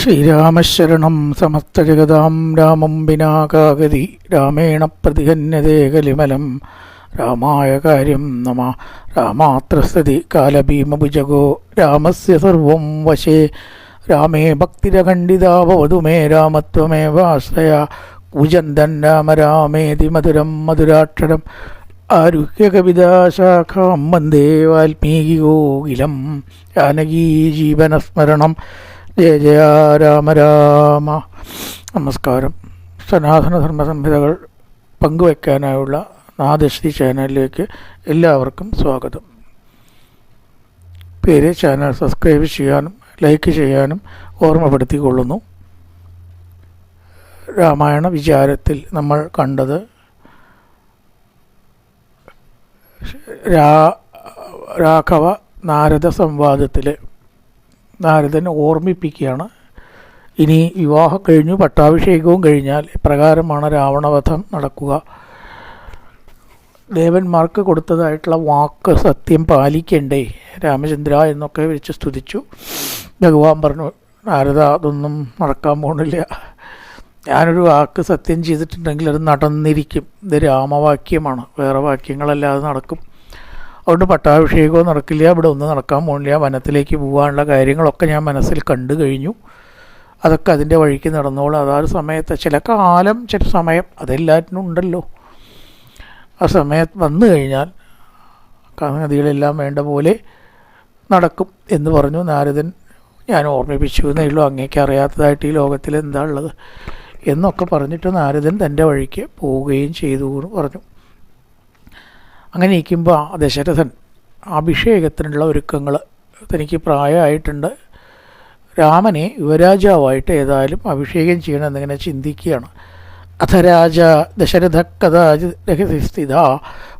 ശ്രീരാമശരണം സമസ്തജഗതാം രാമം വിനാകാഗതി രാമേണ പ്രതിഹന്യതേ കലിമലം രാമായ കാര്യം നമ രാമാത്രസ്തി കാലഭീമഭുജഗോ രാമസ്യ സർവം വശേ രാമേ ഭക്തിരഖണ്ഡിതാ ഭവതു മേ രാമത്വമേവാശ്രയ കൂജന്തൻ രാമ രാമേതി മധുരം മധുരാക്ഷരം ആരുഹ്യകവിതാശാഖാം വന്ദേ വാൽമീകികോകിലം ജാനകീ ജീവനസ്മരണം ജയ ജയ രാമ രാമ. നമസ്കാരം. സനാതനധർമ്മ സംഹിതകൾ പങ്കുവയ്ക്കാനായുള്ള നാദശ്രീ ചാനലിലേക്ക് എല്ലാവർക്കും സ്വാഗതം. പേര് ചാനൽ സബ്സ്ക്രൈബ് ചെയ്യാനും ലൈക്ക് ചെയ്യാനും ഓർമ്മപ്പെടുത്തിക്കൊള്ളുന്നു. രാമായണ വിചാരത്തിൽ നമ്മൾ കണ്ടത് രാഘവ നാരദ സംവാദത്തിൽ നാരദൻ ഓർമ്മിപ്പിക്കുകയാണ്, ഇനി വിവാഹം കഴിഞ്ഞു പട്ടാഭിഷേകവും കഴിഞ്ഞാൽ ഇപ്രകാരമാണ് രാവണവധം നടക്കുക. ദേവന്മാർക്ക് കൊടുത്തതായിട്ടുള്ള വാക്ക് സത്യം പാലിക്കണ്ടേ രാമചന്ദ്ര എന്നൊക്കെ വിളിച്ച് സ്തുതിച്ചു. ഭഗവാൻ പറഞ്ഞു, നാരദ അതൊന്നും നടക്കാൻ പോകുന്നില്ല. ഞാനൊരു വാക്ക് സത്യം ചെയ്തിട്ടുണ്ടെങ്കിൽ അത് നടന്നിരിക്കും. ഇത് രാമവാക്യമാണ്, വേറെ വാക്യങ്ങളല്ലാതെ നടക്കും. അതുകൊണ്ട് പട്ടാഭിഷേകവും നടക്കില്ല, ഇവിടെ ഒന്നും നടക്കാൻ പോകുന്നില്ല. വനത്തിലേക്ക് പോകാനുള്ള കാര്യങ്ങളൊക്കെ ഞാൻ മനസ്സിൽ കണ്ടു കഴിഞ്ഞു. അതൊക്കെ അതിൻ്റെ വഴിക്ക് നടന്നോളൂ. അതാത് സമയത്ത് ചില കാലം ചില സമയം അതെല്ലാറ്റിനും ഉണ്ടല്ലോ. ആ സമയത്ത് വന്നു കഴിഞ്ഞാൽ നദികളെല്ലാം വേണ്ട പോലെ നടക്കും എന്ന് പറഞ്ഞു നാരദൻ. ഞാൻ ഓർമ്മിപ്പിച്ചു എന്നേ ഉള്ളൂ, അങ്ങേക്ക് അറിയാത്തതായിട്ട് ഈ ലോകത്തിൽ എന്താ ഉള്ളത് എന്നൊക്കെ പറഞ്ഞിട്ട് നാരദൻ തൻ്റെ വഴിക്ക് പോവുകയും ചെയ്തു എന്ന് പറഞ്ഞു. അങ്ങനെ ഇരിക്കുമ്പോൾ ദശരഥൻ അഭിഷേകത്തിനുള്ള ഒരുക്കങ്ങൾ, തനിക്ക് പ്രായമായിട്ടുണ്ട്, രാമനെ യുവരാജാവായിട്ട് ഏതായാലും അഭിഷേകം ചെയ്യണം എന്നിങ്ങനെ ചിന്തിക്കുകയാണ്. അഥ രാജ ദശരഥ കഥാസ്ഥിത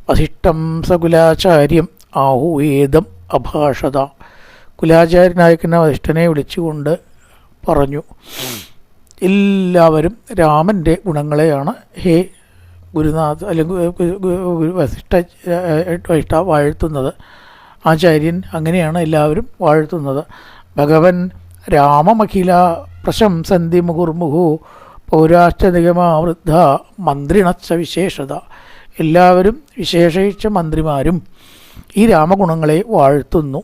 വസിഷ്ഠം സകുലാചാര്യം ആഹുവേദം അഭാഷത. കുലാചാര്യനായിരിക്കുന്ന വസിഷ്ഠനെ വിളിച്ചുകൊണ്ട് പറഞ്ഞു, എല്ലാവരും ഗുണങ്ങളെയാണ് ഹേ ഗുരുനാഥ് അല്ലെങ്കിൽ വസിഷ്ഠ വാഴ്ത്തുന്നത്. ആചാര്യൻ അങ്ങനെയാണ് എല്ലാവരും വാഴ്ത്തുന്നത്. ഭഗവൻ രാമമഖില പ്രശംസന്തി മുഹുർമുഹു പൗരാഷ്ട്രനിഗമാവൃദ്ധ മന്ത്രിണച്ച വിശേഷത. എല്ലാവരും വിശേഷിച്ച മന്ത്രിമാരും ഈ രാമഗുണങ്ങളെ വാഴ്ത്തുന്നു.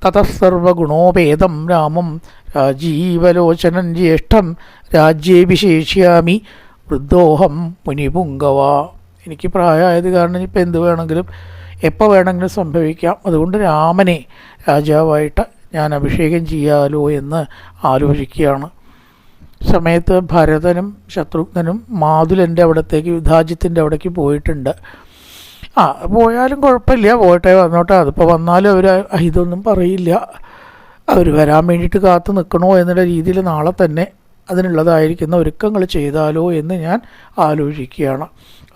തതസർവഗുണോപേതം രാമം രാജീവലോചനം ജ്യേഷ്ഠം രാജ്യേഭിഷേഷ്യാമി വൃദ്ധോഹം മുനിപുങ്കവ. എനിക്ക് പ്രായമായത് കാരണം ഇപ്പം എന്ത് വേണമെങ്കിലും എപ്പോൾ വേണമെങ്കിലും സംഭവിക്കാം. അതുകൊണ്ട് രാമനെ രാജാവായിട്ട് ഞാൻ അഭിഷേകം ചെയ്യാലോ എന്ന് ആലോചിക്കുകയാണ്. സമയത്ത് ഭരതനും ശത്രുഘ്നനും മാതുലൻ്റെ അവിടത്തേക്ക് യുദ്ധാജിത്തിൻ്റെ അവിടേക്ക് പോയിട്ടുണ്ട്. പോയാലും കുഴപ്പമില്ല, പോയിട്ടേ വന്നോട്ടെ. അതിപ്പോൾ വന്നാലും അവർ ഇതൊന്നും പറയില്ല. അവർ വരാൻ വേണ്ടിയിട്ട് കാത്തു നിൽക്കണോ എന്നുള്ള രീതിയിൽ നാളെ തന്നെ അതിനുള്ളതായിരിക്കുന്ന ഒരുക്കങ്ങൾ ചെയ്താലോ എന്ന് ഞാൻ ആലോചിക്കുകയാണ്.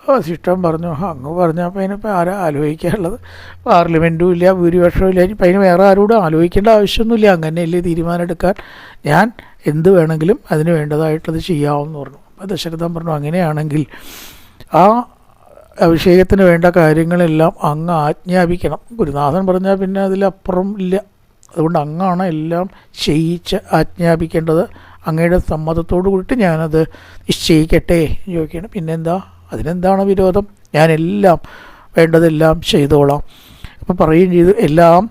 വസിഷ്ഠൻ പറഞ്ഞു, അങ്ങ് പറഞ്ഞപ്പോൾ അതിനിപ്പോൾ ആരാ ആലോചിക്കാനുള്ളത്? പാർലമെൻറ്റും ഇല്ല, ഭൂരിപക്ഷവും ഇല്ല, ഇനിയിപ്പോൾ അതിന് വേറെ ആരോടും ആലോചിക്കേണ്ട ആവശ്യമൊന്നുമില്ല. അങ്ങനെയല്ലേ തീരുമാനം എടുക്കാൻ. ഞാൻ എന്ത് വേണമെങ്കിലും അതിന് വേണ്ടതായിട്ടുള്ളത് ചെയ്യാമെന്ന് പറഞ്ഞു. അപ്പോൾ ദശരഥൻ പറഞ്ഞു, അങ്ങനെയാണെങ്കിൽ ആ അഭിഷേകത്തിന് വേണ്ട കാര്യങ്ങളെല്ലാം അങ്ങ് ആജ്ഞാപിക്കണം. ഗുരുനാഥൻ പറഞ്ഞാൽ പിന്നെ അതിലപ്പുറം ഇല്ല. അതുകൊണ്ട് അങ്ങാണ് എല്ലാം ചെയ്യിച്ച് ആജ്ഞാപിക്കേണ്ടത്. അങ്ങയുടെ സമ്മതത്തോടു കൂടിയിട്ട് ഞാനത് നിശ്ചയിക്കട്ടെ ചോദിക്കണം. പിന്നെന്താ, അതിനെന്താണ് വിരോധം? ഞാനെല്ലാം വേണ്ടതെല്ലാം ചെയ്തോളാം. അപ്പം പറയുകയും ചെയ്തു, എല്ലാം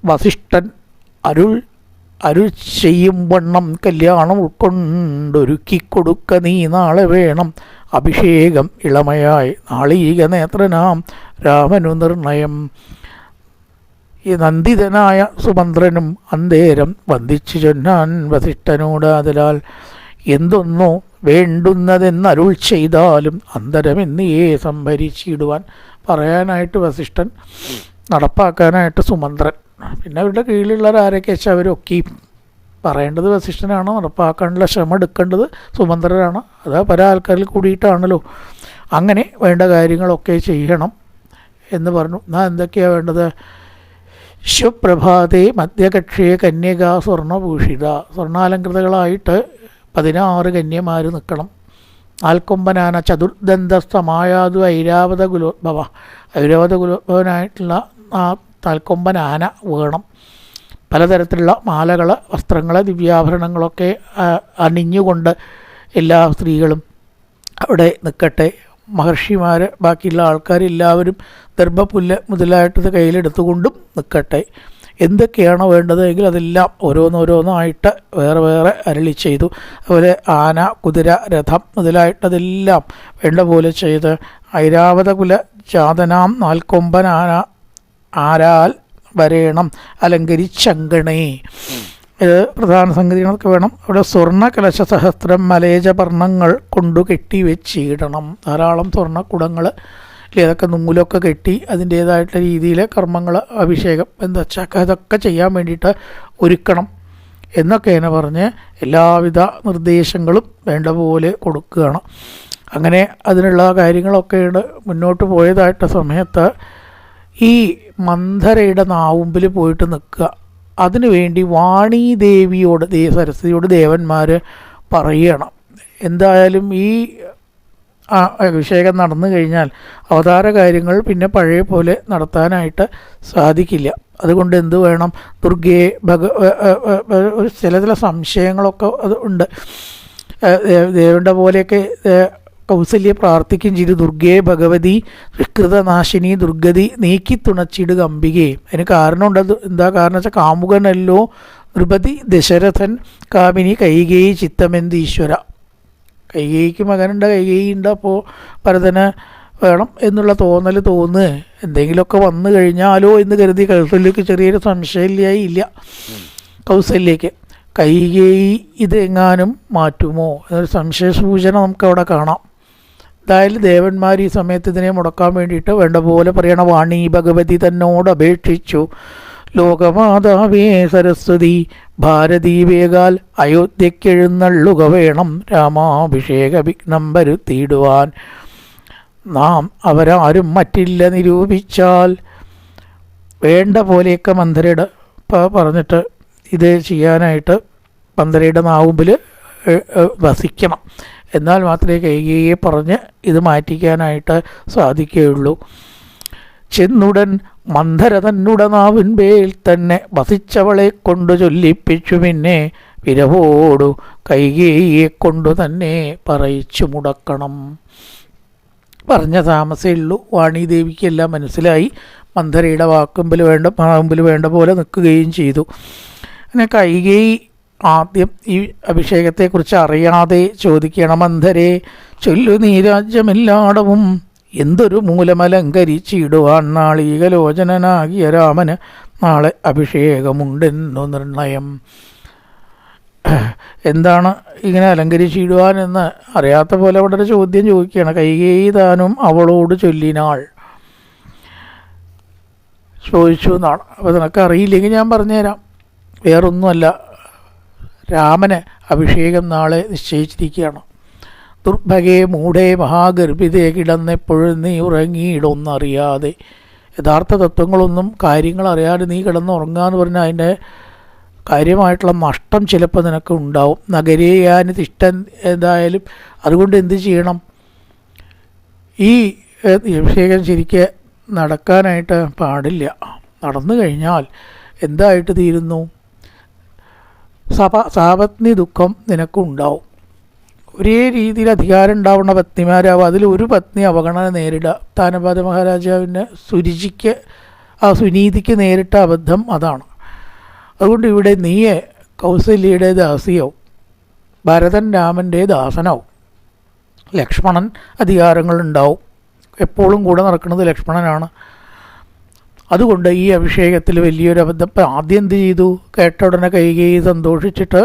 വസിഷ്ഠൻ അരുൾ ചെയ്യും വണ്ണം കല്യാണം ഉൾക്കൊണ്ടൊരുക്കിക്കൊടുക്ക നീ നാളെ വേണം അഭിഷേകം ഇളമയായി നാളീക നേത്രനാം രാമനു നിർണയം. ഈ നന്ദിതനായ സുമന്ത്രനും അന്തേരം വന്ദിച്ചു ചൊന്നാൻ വസിഷ്ഠനോട്, അതിനാൽ എന്തൊന്നോ വേണ്ടുന്നതെന്നരുൾ ചെയ്താലും അന്തരമെന്നിയേ സംഭരിച്ചിടുവാൻ പറയാനായിട്ട് വസിഷ്ഠൻ, നടപ്പാക്കാനായിട്ട് സുമന്ത്രൻ. പിന്നെ അവരുടെ കീഴിലുള്ളവരാരൊക്കെ വെച്ചാൽ അവരൊക്കെ പറയേണ്ടത് വസിഷ്ഠനാണ്, നടപ്പാക്കാനുള്ള ശ്രമം എടുക്കേണ്ടത് സുമന്ത്രനാണ്. അത് പല ആൾക്കാരിൽ കൂടിയിട്ടാണല്ലോ. അങ്ങനെ വേണ്ട കാര്യങ്ങളൊക്കെ ചെയ്യണം എന്ന് പറഞ്ഞു. എന്നാൽ എന്തൊക്കെയാണ് വേണ്ടത്? ശുപ്രഭാതേ മധ്യകക്ഷേ കന്യക സ്വർണ്ണഭൂഷിത. സ്വർണ്ണാലങ്കൃതകളായിട്ട് 16 കന്യമാർ നിൽക്കണം. നാൽക്കൊമ്പനാന ചതുർദന്തസ്ഥമായാതു ഐരാവത കുലോദ്ഭവ. ഐരാവത കുലോദ്ഭവനായിട്ടുള്ള ആ നാൽക്കൊമ്പൻ ആന വേണം. പലതരത്തിലുള്ള മാലകൾ, വസ്ത്രങ്ങൾ, ദിവ്യാഭരണങ്ങളൊക്കെ അണിഞ്ഞുകൊണ്ട് എല്ലാ സ്ത്രീകളും അവിടെ നിൽക്കട്ടെ. മഹർഷിമാർ, ബാക്കിയുള്ള ആൾക്കാരെല്ലാവരും ദർഭപ്പുല്ല് മുതലായിട്ടത് കയ്യിലെടുത്തുകൊണ്ടും നിൽക്കട്ടെ. എന്തൊക്കെയാണോ വേണ്ടതെങ്കിൽ അതെല്ലാം ഓരോന്നോരോന്നായിട്ട് വേറെ വേറെ അരുളി ചെയ്തു. അതുപോലെ ആന, കുതിര, രഥം മുതലായിട്ടതെല്ലാം വേണ്ട പോലെ ചെയ്ത് ഐരാവതകുല ജാതനാം നാൽക്കൊമ്പൻ ആരാൽ വരേണം അലങ്കരിച്ചങ്കണേ. ഇത് പ്രധാന സംഗതികളൊക്കെ വേണം. അവിടെ സ്വർണ്ണ കലശ സഹസ്രം മലേജപർണങ്ങൾ കൊണ്ടു കെട്ടി വെച്ചിടണം. ധാരാളം സ്വർണ്ണക്കുടങ്ങൾ, അതൊക്കെ നൂലൊക്കെ കെട്ടി അതിൻ്റേതായിട്ടുള്ള രീതിയിൽ കർമ്മങ്ങൾ, അഭിഷേകം, എന്താ വെച്ചാൽ അതൊക്കെ ചെയ്യാൻ വേണ്ടിയിട്ട് ഒരുക്കണം എന്നൊക്കെയാണ് പറഞ്ഞ് എല്ലാവിധ നിർദ്ദേശങ്ങളും വേണ്ട പോലെ കൊടുക്കുകയാണ്. അങ്ങനെ അതിനുള്ള കാര്യങ്ങളൊക്കെയാണ് മുന്നോട്ട് പോയതായിട്ട് സമയത്ത് ഈ മന്ധരയുടെ നാവുമ്പിൽ പോയിട്ട് നിൽക്കുക. അതിനുവേണ്ടി വാണീദേവിയോട്, സരസ്വതിയോട് ദേവന്മാർ പറയണം, എന്തായാലും ഈ അഭിഷേകം നടന്നു കഴിഞ്ഞാൽ അവതാര കാര്യങ്ങൾ പിന്നെ പഴയ പോലെ നടത്താനായിട്ട് സാധിക്കില്ല. അതുകൊണ്ട് എന്ത് വേണം, ദുർഗയെ ഒരു ചില സംശയങ്ങളൊക്കെ അത് ഉണ്ട്. ദേവന്റെ പോലെയൊക്കെ കൗസല്യെ പ്രാർത്ഥിക്കുകയും ചെയ്തു. ദുർഗയെ ഭഗവതി വികൃതനാശിനി ദുർഗതി നീക്കി തുണച്ചിടുക അംബികയെ. അതിന് കാരണമുണ്ട്. എന്താ കാരണം വെച്ചാൽ കാമുകനല്ലോ നൃപതി ദശരഥൻ കാമിനി കൈകേയി ചിത്തമെന്ത് ഈശ്വര. കൈകേയിക്ക് മകനുണ്ട്, കൈകേയി ഉണ്ട്, അപ്പോൾ ഭരതന് വേണം എന്നുള്ള തോന്നുക. എന്തെങ്കിലുമൊക്കെ വന്നു കഴിഞ്ഞാലോ എന്ന് കരുതി കൗസല്യക്ക് ചെറിയൊരു സംശയമില്ല. കൗസല്യക്ക് കൈകേയി ഇതെങ്ങാനും മാറ്റുമോ എന്നൊരു സംശയ സൂചന നമുക്കവിടെ കാണാം. എന്തായാലും ദേവന്മാർ ഈ സമയത്ത് ഇതിനെ മുടക്കാൻ വേണ്ടിയിട്ട് വേണ്ട പോലെ പറയണ വാണി ഭഗവതി തന്നോട് അപേക്ഷിച്ചു, ലോകമാതാവേ സരസ്വതി ഭാരതീ വേഗാൽ അയോധ്യക്കെഴുന്നള്ളുക വേണം, രാമാഭിഷേക വിഘ്നം വരുത്തിയിടുവാൻ നാം അവരാരും മറ്റില്ല നിരൂപിച്ചാൽ. വേണ്ട പോലെയൊക്കെ മന്ധരയുടെ പറഞ്ഞിട്ട് ഇത് ചെയ്യാനായിട്ട് മന്ധരയുടെ നാവുമ്പിൽ വസിക്കണം. എന്നാൽ മാത്രമേ കൈകേയിയെ പറഞ്ഞ് ഇത് മാറ്റിക്കാനായിട്ട് സാധിക്കുകയുള്ളൂ. ചെന്നുടൻ മന്ധര തന്നുടെ നാവിൻപേൽ തന്നെ വസിച്ചവളെ കൊണ്ടു ചൊല്ലിപ്പിച്ചു, പിന്നെ വിരവോടു കൈകേയിയെ കൊണ്ടു തന്നെ പറയിച്ചു മുടക്കണം. പറഞ്ഞ താമസമേ ഉള്ളൂ. വാണീദേവിക്ക് എല്ലാം മനസ്സിലായി. മന്ധരയുടെ നാവുമ്പിൽ വേണ്ട പോലെ നിൽക്കുകയും ചെയ്തു. പിന്നെ കൈകേയി ആദ്യം ഈ അഭിഷേകത്തെക്കുറിച്ച് അറിയാതെ ചോദിക്കണം, മന്ധരെ ചൊല്ലു നീ രാജ്യമെല്ലാടവും എന്തൊരു മൂലമലങ്കരിച്ചിടുവാൻ നാളീകലോചനാകിയ രാമന് നാളെ അഭിഷേകമുണ്ടെന്നു നിർണയം. എന്താണ് ഇങ്ങനെ അലങ്കരിച്ചിടുവാൻ എന്ന് അറിയാത്ത പോലെ അവിടെ ഒരു ചോദ്യം ചോദിക്കുകയാണ്. കൈകേയി താനും അവളോട് ചൊല്ലിനാൾ ചോദിച്ചു എന്നാണ്. അപ്പോൾ നിനക്ക് അറിയില്ലെങ്കിൽ ഞാൻ പറഞ്ഞുതരാം. വേറൊന്നുമല്ല, രാമന് അഭിഷേകം നാളെ നിശ്ചയിച്ചിരിക്കുകയാണ്. ദുർഭഗേ മൂഢേ മഹാഗർഭിതേ കിടന്നെപ്പോഴും നീ ഉറങ്ങിയിടൊന്നറിയാതെ. യഥാർത്ഥ തത്വങ്ങളൊന്നും കാര്യങ്ങൾ അറിയാതെ നീ കിടന്നുറങ്ങാന്ന് പറഞ്ഞാൽ അതിൻ്റെ കാര്യമായിട്ടുള്ള നഷ്ടം ചിലപ്പോൾ നിനക്ക് ഉണ്ടാവും. നഗരേയാന് തിഷ്ടൻ എന്തായാലും. അതുകൊണ്ട് എന്ത് ചെയ്യണം, ഈ അഭിഷേകം ശരിക്ക് നടക്കാനായിട്ട് പാടില്ല. നടന്നു കഴിഞ്ഞാൽ എന്തായിട്ട് തീരുന്നു, സാപത്നി ദുഃഖം നിനക്കുണ്ടാവും. ഒരേ രീതിയിൽ അധികാരം ഉണ്ടാവുന്ന പത്നിമാരാവും. അതിൽ ഒരു പത്നി അവഗണന നേരിടുക. താനപാത മഹാരാജാവിൻ്റെ സുനീതിക്ക് നേരിട്ട അബദ്ധം അതാണ്. അതുകൊണ്ട് ഇവിടെ നീയെ കൗസല്യയുടെ ദാസിയാവും, ഭരതൻ രാമൻ്റെ ദാസനാവും, ലക്ഷ്മണൻ അധികാരങ്ങളുണ്ടാവും. എപ്പോഴും കൂടെ നടക്കുന്നത് ലക്ഷ്മണനാണ്. അതുകൊണ്ട് ഈ അഭിഷേകത്തിൽ വലിയൊരു അബദ്ധം. ആദ്യം എന്ത് ചെയ്തു, കേട്ട ഉടനെ കൈകേയി സന്തോഷിച്ചിട്ട്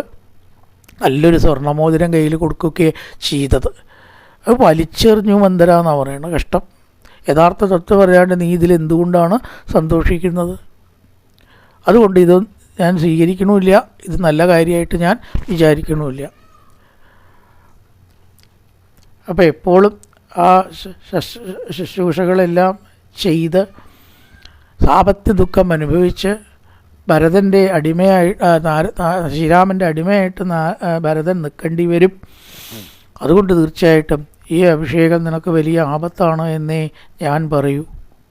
നല്ലൊരു സ്വർണ്ണമോതിരം കയ്യിൽ കൊടുക്കുകയാണ് ചെയ്തത്. അത് വലിച്ചെറിഞ്ഞു മന്ധര എന്നാണ് പറയുന്നത്. കഷ്ടം. യഥാർത്ഥ തത്വം പറയാണ്ട് നീ ഇതിൽ എന്തുകൊണ്ടാണ് സന്തോഷിക്കുന്നത്? അതുകൊണ്ട് ഇത് ഞാൻ സ്വീകരിക്കണമില്ല, ഇത് നല്ല കാര്യമായിട്ട് ഞാൻ വിചാരിക്കണമില്ല. അപ്പോൾ എപ്പോഴും ആ ശുശ്രൂഷകളെല്ലാം ചെയ്ത് സാപത്യ ദുഃഖം അനുഭവിച്ച് ഭരതൻ്റെ ശ്രീരാമൻ്റെ അടിമയായിട്ട് ഭരതൻ നിൽക്കേണ്ടി വരും. അതുകൊണ്ട് തീർച്ചയായിട്ടും ഈ അഭിഷേകം നിനക്ക് വലിയ ആപത്താണ് എന്നേ ഞാൻ പറയൂ.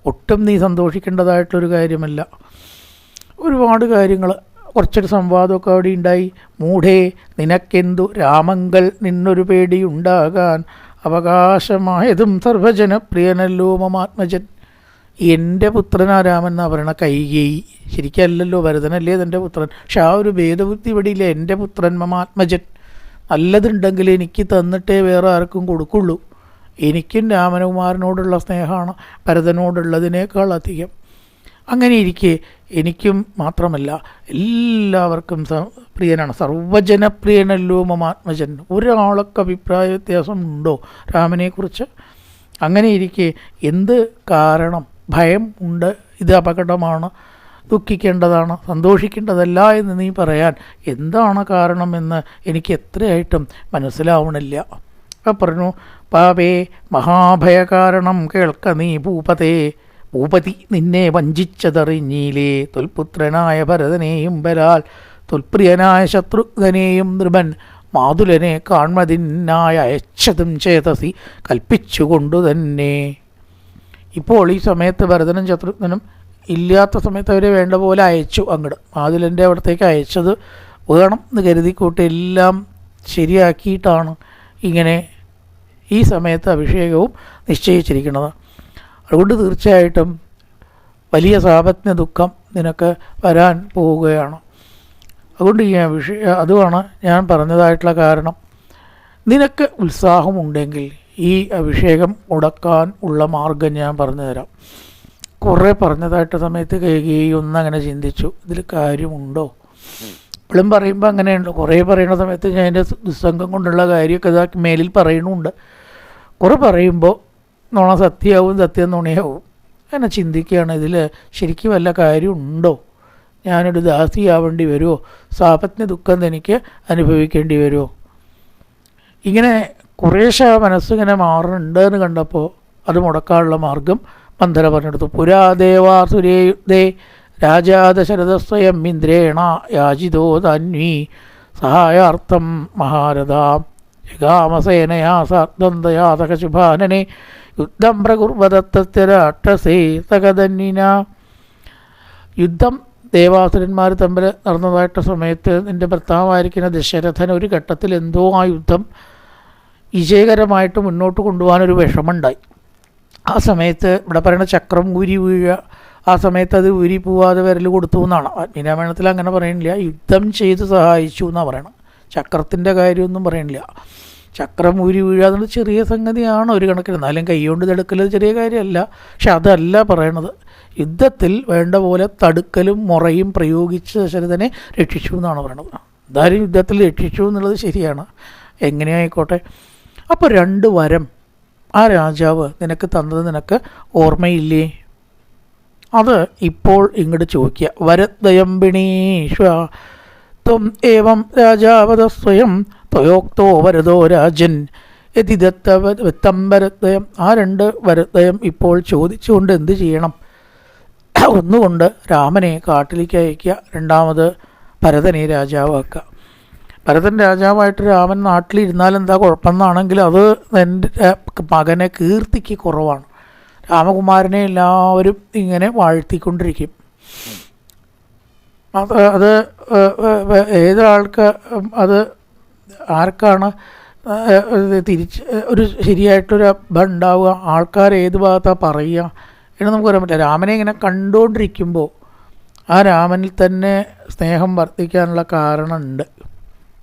ഒട്ടും നീ സന്തോഷിക്കേണ്ടതായിട്ടൊരു കാര്യമല്ല. ഒരുപാട് കാര്യങ്ങൾ കുറച്ചൊരു സംവാദമൊക്കെ അവിടെ ഉണ്ടായി. മൂഢേ നിനക്കെന്തു രാമങ്കൽ നിന്നൊരു പേടിയുണ്ടാകാൻ, അവകാശമായതും സർവജനപ്രിയനല്ലോ മമാത്മജൻ. എൻ്റെ പുത്രനാ രാമൻ എന്നാ പറയണ കൈകേയി, ശരിക്കല്ലല്ലോ, ഭരതനല്ലേ എൻ്റെ പുത്രൻ. പക്ഷെ ആ ഒരു ഭേദബുദ്ധി ഇവിടെയില്ല. എൻ്റെ പുത്രൻ മമാത്മജൻ, നല്ലതുണ്ടെങ്കിൽ എനിക്ക് തന്നിട്ടേ വേറെ ആർക്കും കൊടുക്കുള്ളൂ. എനിക്കും രാമകുമാരനോടുള്ള സ്നേഹമാണ് ഭരതനോടുള്ളതിനേക്കാൾ അധികം. അങ്ങനെ ഇരിക്കെ എനിക്കും മാത്രമല്ല എല്ലാവർക്കും പ്രിയനാണ്, സർവജനപ്രിയനല്ലോ മമാത്മജൻ. ഒരാൾക്ക് അഭിപ്രായ വ്യത്യാസം ഉണ്ടോ രാമനെക്കുറിച്ച്? അങ്ങനെ ഇരിക്കെ എന്ത് കാരണം? ഭയം ഉണ്ട്, ഇത് അപകടമാണ്, ദുഃഖിക്കേണ്ടതാണ്, സന്തോഷിക്കേണ്ടതല്ല എന്ന് നീ പറയാൻ എന്താണ് കാരണമെന്ന് എനിക്ക് എത്രയായിട്ടും മനസ്സിലാവണില്ല. അപ്പം പറഞ്ഞു, പാപേ മഹാഭയകാരണം കേൾക്ക നീ ഭൂപതേ. ഭൂപതി നിന്നെ വഞ്ചിച്ചതറിഞ്ഞീലേ, തൊൽപുത്രനായ ഭരതനെയും ബലാൽ തൊൽപ്രിയനായ ശത്രുഘ്നെയും നൃപൻ മാതുലനെ കാൺമതിനായ അയച്ചതും ചേതസി കൽപ്പിച്ചുകൊണ്ടു തന്നെ. ഇപ്പോൾ ഈ സമയത്ത് ഭരതനും ശത്രുഘ്നും ഇല്ലാത്ത സമയത്ത് അവരെ വേണ്ട പോലെ അയച്ചു, അങ്ങോട്ട് മാതുലൻ്റെ അവിടത്തേക്ക് അയച്ചത് വേണം എന്ന് കരുതിക്കൂട്ടി എല്ലാം ശരിയാക്കിയിട്ടാണ് ഇങ്ങനെ ഈ സമയത്ത് അഭിഷേകവും നിശ്ചയിച്ചിരിക്കുന്നത്. അതുകൊണ്ട് തീർച്ചയായിട്ടും വലിയ സാപത്ന ദുഃഖം നിനക്ക് വരാൻ പോവുകയാണ്. അതുകൊണ്ട് ഈ അതുമാണ് ഞാൻ പറഞ്ഞതായിട്ടുള്ള കാരണം. നിനക്ക് ഉത്സാഹമുണ്ടെങ്കിൽ ഈ അഭിഷേകം മുടക്കാൻ ഉള്ള മാർഗം ഞാൻ പറഞ്ഞു തരാം. കുറേ പറഞ്ഞതായിട്ട് സമയത്ത് കൈകേയി ഒന്നങ്ങനെ ചിന്തിച്ചു, ഇതിൽ കാര്യമുണ്ടോ? ഇപ്പോഴും പറയുമ്പോൾ അങ്ങനെയുണ്ട്. കുറേ പറയുന്ന സമയത്ത് ഞാൻ എൻ്റെ ദുസ്സംഗം കൊണ്ടുള്ള കാര്യമൊക്കെ ഇതാക്കി മേലിൽ പറയണമുണ്ട്. കുറേ പറയുമ്പോൾ നുണ സത്യമാവും, സത്യം നുണയാവും. അങ്ങനെ ചിന്തിക്കുകയാണ്, ഇതിൽ ശരിക്കും വല്ല കാര്യമുണ്ടോ? ഞാനൊരു ദാസിയാവേണ്ടി വരുമോ? സാപത്ന ദുഃഖം എനിക്ക് അനുഭവിക്കേണ്ടി വരുമോ? ഇങ്ങനെ കുറേശ്ശെ മനസ്സിങ്ങനെ മാറുന്നുണ്ട് എന്ന് കണ്ടപ്പോൾ അത് മുടക്കാനുള്ള മാർഗം മന്ദര പറഞ്ഞെടുത്തു. പുരാദേവാസുരേ യുദ്ധേ രാജാദശരഥസ്വയം ഇന്ദ്രേണ യാചിതോ തന്വീ സഹായാർത്ഥം മഹാരഥാം ജഗാമസേനയാ സാർദ്ദന്തയാതകശുഭാനനെ യുദ്ധം പ്രകുർവദത്തസ്യ രാക്ഷസേ തകതന്വിന. യുദ്ധം ദേവാസുരന്മാർ തമ്മിൽ നടന്നതായിട്ട് സമയത്ത് നിൻ്റെ ഭർത്താവായിരിക്കുന്ന ദശരഥൻ ഒരു ഘട്ടത്തിൽ എന്തോ ആ യുദ്ധം വിജയകരമായിട്ട് മുന്നോട്ട് കൊണ്ടുപോകാനൊരു വിഷമമുണ്ടായി. ആ സമയത്ത് ഇവിടെ പറയുന്ന ചക്രം ഊരി വീഴുക, ആ സമയത്ത് അത് ഊരി പോവാതെ വിരൽ കൊടുത്തു എന്നാണ്. ആത്മീരാമായണത്തിൽ അങ്ങനെ പറയണില്ല, യുദ്ധം ചെയ്ത് സഹായിച്ചു എന്നാണ് പറയണം. ചക്രത്തിൻ്റെ കാര്യമൊന്നും പറയണില്ല. ചക്രം ഊരി വീഴുക എന്നുള്ളത് ചെറിയ സംഗതിയാണ് ഒരു കണക്കിന്, എന്നാലും കൈകൊണ്ട് തടുക്കൽ ചെറിയ കാര്യമല്ല. പക്ഷെ അതല്ല പറയണത്. യുദ്ധത്തിൽ വേണ്ട പോലെ തടുക്കലും മുറയും പ്രയോഗിച്ച് ദശരഥനെ രക്ഷിച്ചു എന്നാണ് പറയണത്. എന്തായാലും യുദ്ധത്തിൽ രക്ഷിച്ചു എന്നുള്ളത് ശരിയാണ്, എങ്ങനെയായിക്കോട്ടെ. അപ്പോൾ 2 വരം ആ രാജാവ് നിനക്ക് തന്നത് നിനക്ക് ഓർമ്മയില്ലേ? അത് ഇപ്പോൾ ഇങ്ങോട്ട് ചോദിക്കുക. വരദ്വയംബിണീഷ്വ ത്വം ഏവം രാജാവത സ്വയം ത്വയോക്തോ വരദോ രാജൻ യതിദത്തം വരദ്വയം. ആ 2 വരദ്വയം ഇപ്പോൾ ചോദിച്ചുകൊണ്ട് എന്ത് ചെയ്യണം? ഒന്നുകൊണ്ട് രാമനെ കാട്ടിലേക്ക് അയക്കുക, രണ്ടാമത് ഭരതനെ രാജാവാക്കുക. ഭരതൻ രാജാവായിട്ട് രാമൻ നാട്ടിലിരുന്നാൽ എന്താ കുഴപ്പമെന്നാണെങ്കിൽ അത് എൻ്റെ മകനെ കീർത്തിക്ക് കുറവാണ്. രാമകുമാരനെ എല്ലാവരും ഇങ്ങനെ വാഴ്ത്തിക്കൊണ്ടിരിക്കും. അത് ഏതൊരാൾക്ക് അത് ആർക്കാണ് തിരിച്ച് ഒരു ശരിയായിട്ടൊരു അഭം ഉണ്ടാവുക, ആൾക്കാർ ഏത് ഭാഗത്താണ് പറയുക എന്ന് നമുക്ക് പറയാൻ പറ്റില്ല. രാമനെ ഇങ്ങനെ കണ്ടുകൊണ്ടിരിക്കുമ്പോൾ ആ രാമനിൽ തന്നെ സ്നേഹം വർദ്ധിക്കാനുള്ള കാരണമുണ്ട്.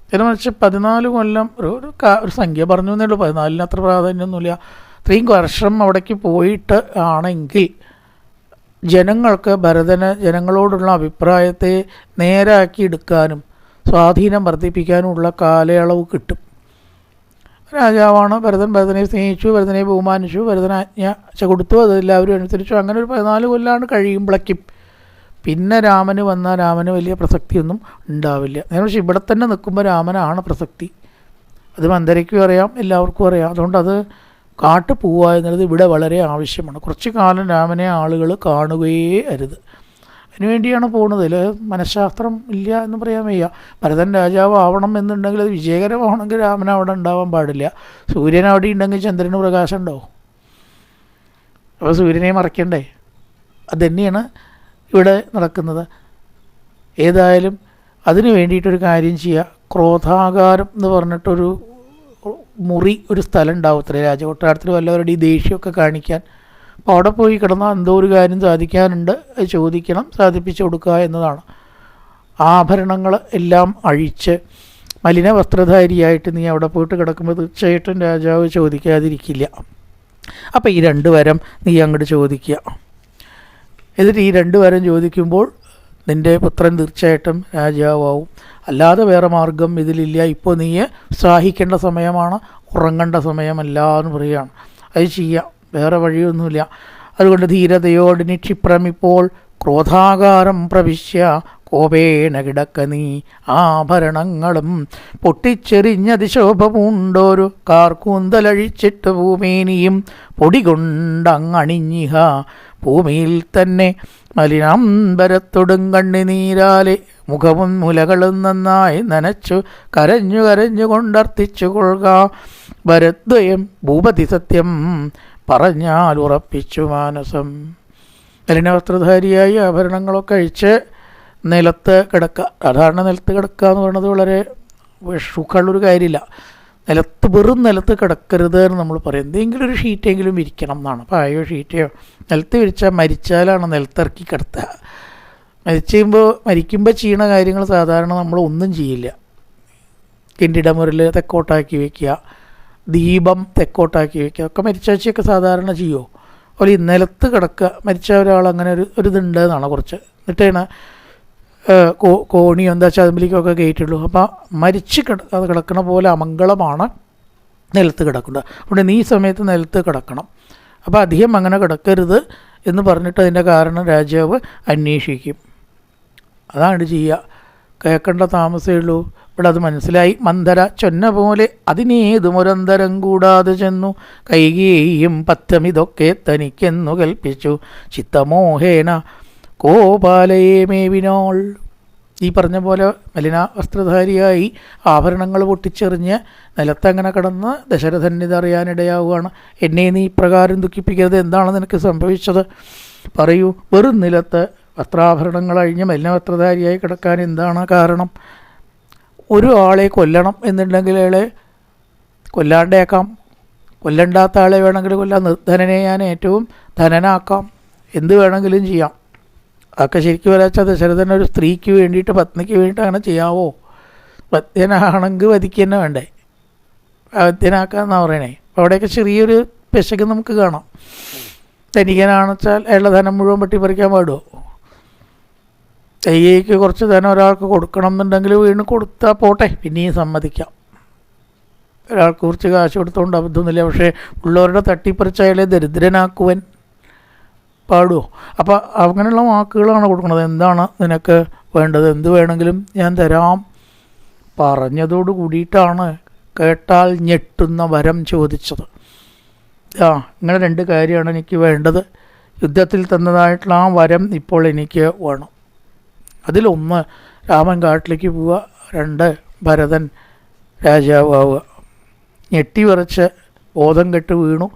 ഇതിനെ മറിച്ച് 14 കൊല്ലം ഒരു സംഖ്യ പറഞ്ഞു എന്നേ ഉള്ളൂ, 14 അത്ര പ്രാധാന്യമൊന്നുമില്ല. ഇത്രയും വർഷം അവിടേക്ക് പോയിട്ട് ആണെങ്കിൽ ജനങ്ങൾക്ക് ജനങ്ങളോടുള്ള അഭിപ്രായത്തെ നേരാക്കി എടുക്കാനും സ്വാധീനം വർദ്ധിപ്പിക്കാനുമുള്ള കാലയളവ് കിട്ടും. രാജാവാണ് ഭരതനെ സ്നേഹിച്ചു, ഭരതനെ ബഹുമാനിച്ചു, ഭരതനാജ്ഞ കൊടുത്തു, അതെല്ലാവരും അനുസരിച്ചു. അങ്ങനെ ഒരു 14 കൊല്ലാണ് കഴിയുമ്പോഴേക്കും പിന്നെ രാമന് വന്നാൽ രാമന് വലിയ പ്രസക്തിയൊന്നും ഉണ്ടാവില്ല. പക്ഷേ ഇവിടെ തന്നെ നിൽക്കുമ്പോൾ രാമനാണ് പ്രസക്തി. അത് മന്ദരയ്ക്കും അറിയാം, എല്ലാവർക്കും അറിയാം. അതുകൊണ്ട് അത് കാട്ടു പോവുക എന്നുള്ളത് ഇവിടെ വളരെ ആവശ്യമാണ്. കുറച്ച് കാലം രാമനെ ആളുകൾ കാണുകയേ അരുത്. അതിനുവേണ്ടിയാണ് പോകുന്നത്. അതിൽ മനഃശാസ്ത്രം ഇല്ല എന്ന് പറയാൻ വയ്യ. ഭരതൻ രാജാവ് ആവണം എന്നുണ്ടെങ്കിൽ അത് വിജയകരമാണെങ്കിൽ രാമൻ അവിടെ ഉണ്ടാവാൻ പാടില്ല. സൂര്യൻ അവിടെ ഉണ്ടെങ്കിൽ ചന്ദ്രന് പ്രകാശം ഉണ്ടാവും. അപ്പോൾ സൂര്യനെ മറയ്ക്കണ്ടേ? അതുതന്നെയാണ് ഇവിടെ നടക്കുന്നത്. ഏതായാലും അതിന് വേണ്ടിയിട്ടൊരു കാര്യം ചെയ്യുക. ക്രോധാകാരം എന്ന് പറഞ്ഞിട്ടൊരു മുറി, ഒരു സ്ഥലം ഉണ്ടാവും അത്ര രാജകൊട്ടാരത്തിൽ വല്ലവരുടെ ഈ ദേഷ്യമൊക്കെ കാണിക്കാൻ. അപ്പോൾ അവിടെ പോയി കിടന്നാൽ എന്തോ ഒരു കാര്യം സാധിക്കാനുണ്ട്, അത് ചോദിക്കണം, സാധിപ്പിച്ചു കൊടുക്കുക എന്നതാണ്. ആഭരണങ്ങൾ എല്ലാം അഴിച്ച് മലിന വസ്ത്രധാരിയായിട്ട് നീ അവിടെ പോയിട്ട് കിടക്കുമ്പോൾ തീർച്ചയായിട്ടും രാജാവ് ചോദിക്കാതിരിക്കില്ല. അപ്പോൾ ഈ 2 വരം നീ അങ്ങോട്ട് ചോദിക്കുക. എന്നിട്ട് ഈ 2 വരം ചോദിക്കുമ്പോൾ നിൻ്റെ പുത്രൻ തീർച്ചയായിട്ടും രാജാവാവും. അല്ലാതെ വേറെ മാർഗം ഇതിലില്ല. ഇപ്പോൾ നീ ഉത്സാഹിക്കേണ്ട സമയമാണ്, ഉറങ്ങേണ്ട സമയമല്ല എന്ന് പറയുകയാണ്. അത് ചെയ്യാം, വേറെ വഴിയൊന്നുമില്ല. അതുകൊണ്ട് ധീരതയോടിനി ക്ഷിപ്രമിപ്പോൾ ക്രോധാകാരം പ്രവിശ്യ കോപേന കിടക്ക നീ ആഭരണങ്ങളും പൊട്ടിച്ചെറിഞ്ഞതിശോഭമുണ്ടോരു കാർക്കൂന്തലഴിച്ചിട്ട് ഭൂമേനിയും പൊടികൊണ്ടങ്ങണിഞ്ഞിഹ ഭൂമിയിൽ തന്നെ മലിനാംബരത്തൊടുങ്കണ്ണിനീരാലെ മുഖവും മുലകളും നന്നായി നനച്ചു കരഞ്ഞു കരഞ്ഞു കൊണ്ടർത്ഥിച്ചു കൊള്ളുക ഭരദ്വയം ഭൂപതി സത്യം പറഞ്ഞാൽ ഉറപ്പിച്ചു മാനസം. മലിനവസ്ത്രധാരിയായി ആഭരണങ്ങളൊക്കെ അഴിച്ച് നിലത്ത് കിടക്കുക. സാധാരണ നിലത്ത് കിടക്കുക എന്ന് പറയുന്നത് വളരെ സുഖമുള്ളൊരു കാര്യമില്ല. വെറും നിലത്ത് കിടക്കരുത് എന്ന് നമ്മൾ പറയും. എന്തെങ്കിലും ഒരു ഷീറ്റെങ്കിലും വിരിക്കണം എന്നാണ്. പായോ ഷീറ്റയോ നിലത്ത് വിരിച്ചാൽ മരിച്ചാലാണ് നിലത്തിറക്കി കിടത്തുക. മരിക്കുമ്പോൾ ചെയ്യണ കാര്യങ്ങൾ സാധാരണ നമ്മൾ ഒന്നും ചെയ്യില്ല. കിണ്ടിടമുറിൽ തെക്കോട്ടാക്കി വയ്ക്കുക, ദീപം തെക്കോട്ടാക്കി വയ്ക്കുക, ഒക്കെ മരിച്ചാഴ്ചയൊക്കെ സാധാരണ ചെയ്യുമോ. അതുപോലെ ഈ നിലത്ത് കിടക്കുക, മരിച്ച ഒരാൾ അങ്ങനെ ഒരു ഇതുണ്ട് എന്നാണ് കുറച്ച്. എന്നിട്ടാണ് കോണിയോ എന്താ ചതമ്പിലേക്കൊക്കെ കയറ്റുള്ളൂ. അപ്പോൾ മരിച്ച് കിടക്കണ പോലെ അമംഗളമാണ് നിലത്ത് കിടക്കുന്നത്. അതുകൊണ്ട് നീ സമയത്ത് നിലത്ത് കിടക്കണം. അപ്പോൾ അധികം അങ്ങനെ കിടക്കരുത് എന്ന് പറഞ്ഞിട്ട് അതിൻ്റെ കാരണം രാജാവ് അന്വേഷിക്കും. അതാണ് ചെയ്യുക. കേൾക്കേണ്ട താമസമേ ഉള്ളൂ. ഇവിടെ അത് മനസ്സിലായി. മന്ദര ചൊന്ന പോലെ അതിനേതുമൊരന്തരം കൂടാതെ ചെന്നു കൈകേയും പത്തമിതൊക്കെ തനിക്കെന്നു കൽപ്പിച്ചു ചിത്തമോഹേന കോപാലയെ മേവിനോൾ. ഈ പറഞ്ഞ പോലെ മലിന വസ്ത്രധാരിയായി ആഭരണങ്ങൾ പൊട്ടിച്ചെറിഞ്ഞ് നിലത്തങ്ങനെ കിടന്ന് ദശരഥനിതറിയാനിടയാവുകയാണ്. എന്നെ നീ ഇപ്രകാരം ദുഃഖിപ്പിക്കരുത്, എന്താണ് നിനക്ക് സംഭവിച്ചത് പറയൂ. വെറും നിലത്ത് വസ്ത്രാഭരണങ്ങൾ അഴിഞ്ഞ് മലിന വസ്ത്രധാരിയായി കിടക്കാൻ എന്താണ് കാരണം? ഒരു ആളെ കൊല്ലണം എന്നുണ്ടെങ്കിൽ അയാളെ കൊല്ലാണ്ടേക്കാം, കൊല്ലണ്ടാത്ത ആളെ വേണമെങ്കിൽ കൊല്ലാം, നിർധനനെ ഞാൻ ഏറ്റവും ധനനാക്കാം, എന്ത് വേണമെങ്കിലും ചെയ്യാം. അതൊക്കെ ശരിക്കും വരാച്ചാൽ ദശരഥൻ ഒരു സ്ത്രീക്ക് വേണ്ടിയിട്ട്, പത്നിക്ക് വേണ്ടിയിട്ട് അങ്ങനെ ചെയ്യാവോ? വധ്യനാണെങ്കിൽ വധിക്കുക തന്നെ വേണ്ടേ, വധ്യനാക്കാമെന്നാണ് പറയണേ. അപ്പോൾ അവിടെയൊക്കെ ചെറിയൊരു പെശക് നമുക്ക് കാണാം. ധനികനാണെച്ചാൽ അയാളുടെ ധനം മുഴുവൻ വെട്ടിപ്പറിക്കാൻ പാടുമോ? കയ്യേക്ക് കുറച്ച് ധനം ഒരാൾക്ക് കൊടുക്കണം എന്നുണ്ടെങ്കിൽ വീണ് കൊടുത്താൽ പോട്ടെ, പിന്നെയും സമ്മതിക്കാം. ഒരാൾക്ക് കുറച്ച് കാശ് കൊടുത്തുകൊണ്ട് അബദ്ധമൊന്നുമില്ല. പക്ഷേ ഉള്ളവരുടെ തട്ടിപ്പറിച്ച് അയാളെ ദരിദ്രനാക്കുവാൻ പാടുമോ? അപ്പോൾ അങ്ങനെയുള്ള വാക്കുകളാണ് കൊടുക്കുന്നത്. എന്താണ് നിനക്ക് വേണ്ടത്, എന്ത് വേണമെങ്കിലും ഞാൻ തരാം പറഞ്ഞതോട് കൂടിയിട്ടാണ് കേട്ടാൽ ഞെട്ടുന്ന വരം ചോദിച്ചത്. ഇങ്ങനെ 2 കാര്യമാണ് എനിക്ക് വേണ്ടത്. യുദ്ധത്തിൽ തന്നതായിട്ടുള്ള ആ വരം ഇപ്പോൾ എനിക്ക് വേണം. അതിലൊന്ന് രാമൻ കാട്ടിലേക്ക് പോവുക, 2 ഭരതൻ രാജാവുക. ഞെട്ടി വിറച്ച് ബോധം കെട്ട് വീണു.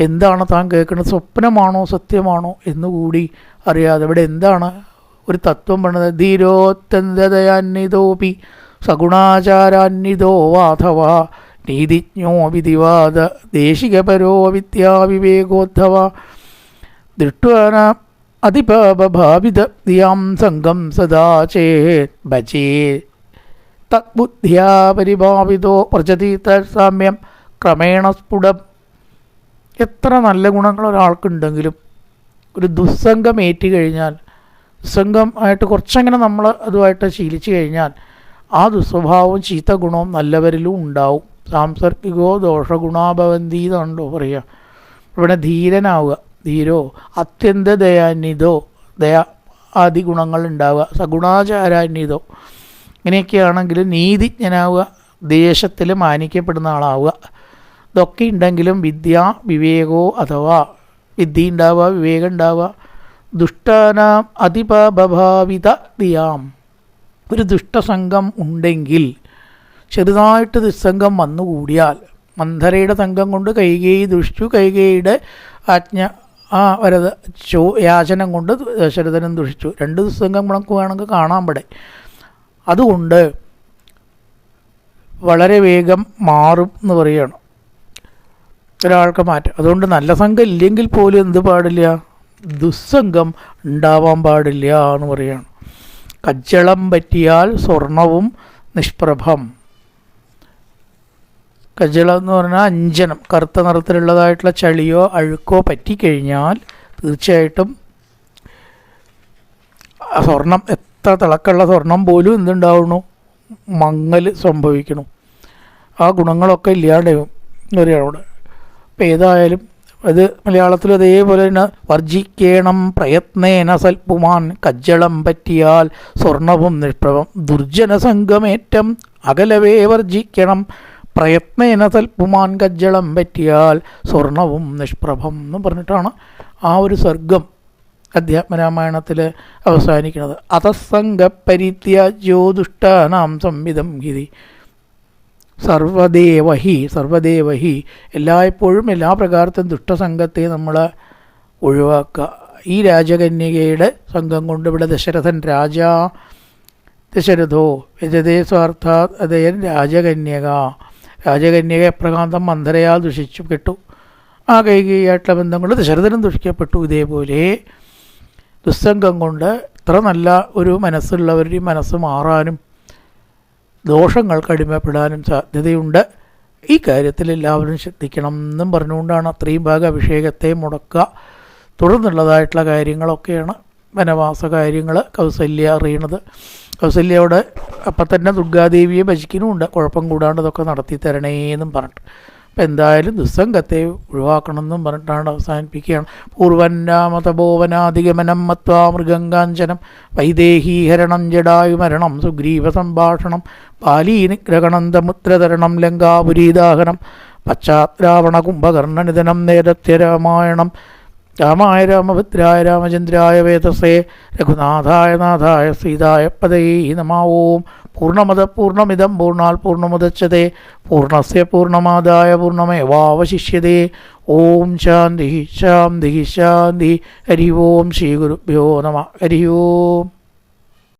എന്താണ് താൻ കേൾക്കുന്നത്, സ്വപ്നമാണോ സത്യമാണോ എന്നുകൂടി അറിയാതെ. ഇവിടെ എന്താണ് ഒരു തത്വം പറഞ്ഞത്? ധീരോത്യന്തദയാന്വിതോപി സഗുണാചാരാന്വിതോ വാധവ നീതിജ്ഞോ വിധിവാദ ദേശികപരോ വിദ്യാവിവേകോദ്ധവ ദൃഷ്ട്വാന അതിപാപഭാവിതം സംഘം സദാ ചേത് ഭജേ തദ്ബുദ്ധ്യാ പരിഭാവിതോ പ്രചതി തത്സാമ്യം ക്രമേണ സ്ഫുടം. എത്ര നല്ല ഗുണങ്ങൾ ഒരാൾക്കുണ്ടെങ്കിലും ഒരു ദുസ്സംഗം ഏറ്റുകഴിഞ്ഞാൽ, ദുസ്സംഗം ആയിട്ട് കുറച്ചങ്ങനെ നമ്മൾ അതുമായിട്ട് ശീലിച്ചു കഴിഞ്ഞാൽ ആ ദുസ്വഭാവവും ചീത്ത ഗുണവും നല്ലവരിലും ഉണ്ടാവും. സാംസർഗികോ ദോഷഗുണാഭവന്തി എന്നാണല്ലോ പറയുക. ഇവിടെ ധീരനാവുക, ധീരോ അത്യന്ത ദയാന്വിതോ, ദയ ആദി ഗുണങ്ങൾ ഉണ്ടാവുക, സഗുണാചാരാന്വിതോ ഇങ്ങനെയൊക്കെയാണെങ്കിലും നീതിജ്ഞനാവുക, ദേശത്തിൽ മാനിക്കപ്പെടുന്ന ആളാവുക. ഇതൊക്കെ ഉണ്ടെങ്കിലും വിദ്യ വിവേകോ അഥവാ വിദ്യ ഉണ്ടാവുക, വിവേകം ഉണ്ടാവുക. ദുഷ്ടാനാം അതിപഭാവിത ദിയാം. ഒരു ദുഷ്ടസംഘം ഉണ്ടെങ്കിൽ, ചെറുതായിട്ട് ദുസ്സംഘം വന്നുകൂടിയാൽ, മന്ധരയുടെ സംഘം കൊണ്ട് കൈകേയി ദുഷിച്ചു, കൈകേയിയുടെ ആജ്ഞ യാചനം കൊണ്ട് ദശരഥനും ദുഷിച്ചു. 2 ദുസ്സംഘം നമുക്ക് വേണമെങ്കിൽ കാണാൻ പടെ. അതുകൊണ്ട് വളരെ വേഗം മാറും എന്ന് പറയുകയാണ് ഒരാൾക്ക് മാറ്റം. അതുകൊണ്ട് നല്ല സംഘം ഇല്ലെങ്കിൽ പോലും എന്ത് പാടില്ല, ദുസ്സംഗം ഉണ്ടാവാൻ പാടില്ല എന്ന് പറയുകയാണ്. കജ്ജളം പറ്റിയാൽ സ്വർണവും നിഷ്പ്രഭം. കജ്ജളം എന്ന് പറഞ്ഞാൽ അഞ്ജനം, കറുത്ത നിറത്തിലുള്ളതായിട്ടുള്ള ചളിയോ അഴുക്കോ പറ്റിക്കഴിഞ്ഞാൽ തീർച്ചയായിട്ടും ആ സ്വർണം, എത്ര തിളക്കമുള്ള സ്വർണം പോലും എന്തുണ്ടാവണു, മങ്ങൽ സംഭവിക്കണം. ആ ഗുണങ്ങളൊക്കെ ഇല്ലാണ്ടാവും ഒരാളോട്. അപ്പം ഏതായാലും അത് മലയാളത്തിൽ അതേപോലെ തന്നെ വർജിക്കണം പ്രയത്നേന സൽപുമാൻ കജ്ജളം പറ്റിയാൽ സ്വർണവും നിഷ്പ്രഭം. ദുർജന സംഘമേറ്റം അകലവേ വർജിക്കണം പ്രയത്നേന സൽപുമാൻ കജ്ജളം പറ്റിയാൽ സ്വർണവും നിഷ്പ്രഭം എന്ന് പറഞ്ഞിട്ടാണ് ആ ഒരു സർഗം അധ്യാത്മരാമായണത്തിൽ അവസാനിക്കുന്നത്. അതസംഗപരിത്യാജ്യോ ദുഷ്ടാനാം സംവിധം ഹിതി സർവദേവഹി എല്ലായ്പ്പോഴും എല്ലാ പ്രകാരത്തിലും ദുഷ്ടസംഘത്തെ നമ്മൾ ഒഴിവാക്കുക. ഈ രാജകന്യകയുടെ സംഘം കൊണ്ട് ഇവിടെ ദശരഥൻ ദശരഥോ യജതേ സ്വാർത്ഥാത് അതയൻ രാജകന്യക എപ്രകാന്തം മന്ധരയാൽ ദുഷിച്ചു കെട്ടു. ആ കൈകൈയായിട്ടുള്ള ബന്ധം കൊണ്ട് ദശരഥനും ദുഷിക്കപ്പെട്ടു. ഇതേപോലെ ദുസ്സംഗം കൊണ്ട് ഇത്ര നല്ല ഒരു മനസ്സുള്ളവരുടെ മനസ്സ് മാറാനും ദോഷങ്ങൾക്ക് അടിമപ്പെടാനും സാധ്യതയുണ്ട്. ഈ കാര്യത്തിൽ എല്ലാവരും ശ്രദ്ധിക്കണം എന്നും പറഞ്ഞുകൊണ്ടാണ് അത്രയും ഭാഗം അഭിഷേകത്തെ മുടക്കുക. തുടർന്നുള്ളതായിട്ടുള്ള കാര്യങ്ങളൊക്കെയാണ് വനവാസ കാര്യങ്ങൾ കൗസല്യ അറിയണത്. കൗസല്യയോട് അപ്പം തന്നെ ദുർഗാദേവിയെ ഭജിക്കുന്നുമുണ്ട്, കുഴപ്പം കൂടാണ്ട് ഇതൊക്കെ നടത്തി തരണേന്നും പറഞ്ഞിട്ട്. അപ്പം എന്തായാലും ദുസ്സംഗത്തെ ഒഴിവാക്കണമെന്നും പറഞ്ഞിട്ടാണ് അവസാനിപ്പിക്കുകയാണ്. പൂർവന്നാമതപോവനാധിഗമനം മത്വാ മൃഗങ്കാഞ്ചനം വൈദേഹീഹരണം ജടായുമരണം സുഗ്രീവ സംഭാഷണം പാലീനിഗ്രഹണന്തമുദ്രതരണം ലങ്കാപുരീദാഹനം പശ്ചാത്രാവണ കുംഭകർണനിധനം നേരത്യരാമായണം രാമായ രാമഭദ്രായ രാമചന്ദ്രായ വേദസേ രഘുനാഥായ നാഥായ സീതായ പദയേ നമഃ. ഓം പൂർണ്ണമിദം പൂർണ്ണാൽ പൂർണ്ണമുദച്യത്തെ പൂർണ്ണസ്യ പൂർണ്ണമാദായ പൂർണ്ണമേവാവശിഷ്യത്തെ. ഓം ശാന്തി ശാന്തി ശാന്തി. ഹരി ഓം ശ്രീ ഗുരുഭ്യോ നമഃ. ഹരി ഓം.